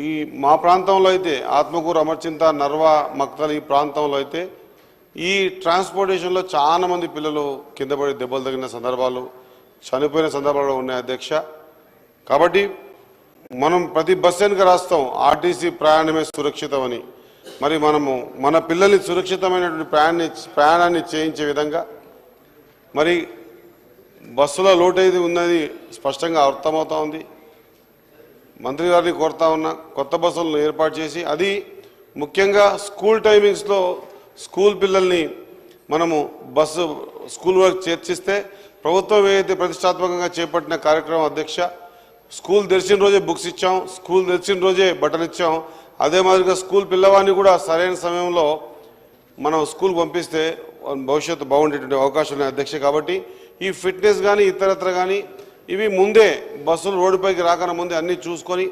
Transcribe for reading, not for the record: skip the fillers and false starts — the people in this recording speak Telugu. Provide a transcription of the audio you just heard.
ఈ మా ప్రాంతంలో అయితే ఆత్మకూరు, అమర్చింత, నర్వా, మక్తల్ ఈ ప్రాంతంలో అయితే ఈ ట్రాన్స్పోర్టేషన్లో చాలా మంది పిల్లలు కింద పడి దెబ్బలు తగిన సందర్భాలు, చనిపోయిన సందర్భాలు ఉన్నాయి అధ్యక్ష. కాబట్టి మనం ప్రతి బస్ వెనుక రాస్తాం ఆర్టీసీ ప్రయాణమే సురక్షితం అని. మరి మనము మన పిల్లల్ని సురక్షితమైనటువంటి ప్రయాణాన్ని చేయించే విధంగా మరి బస్సులో లోటు అయితే ఉన్నది స్పష్టంగా అర్థమవుతా ఉంది. మంత్రి గారిని కోరుతా ఉన్నా కొత్త బస్సులను ఏర్పాటు చేసి, అది ముఖ్యంగా స్కూల్ టైమింగ్స్లో స్కూల్ పిల్లల్ని మనము స్కూల్ వరకు చేర్చిస్తే ప్రభుత్వం ఏదైతే ప్రతిష్టాత్మకంగా చేపట్టిన కార్యక్రమం అధ్యక్ష, స్కూల్ తెరిచిన రోజే బుక్స్ ఇచ్చాం, స్కూల్ తెరిచిన రోజే బట్టలు ఇచ్చాం. అదే మాదిరిగా స్కూల్ పిల్లవాడిని కూడా సరైన సమయంలో మనం స్కూల్ పంపిస్తే భవిష్యత్తు బాగుండేటువంటి అవకాశం ఉన్నాయి అధ్యక్ష. కాబట్టి ఈ ఫిట్నెస్ కానీ ఇతరత్ర కానీ ఇవి ముందే బస్సులు రోడ్డుపైకి రాకన్నా ముందే అన్నీ చూసుకొని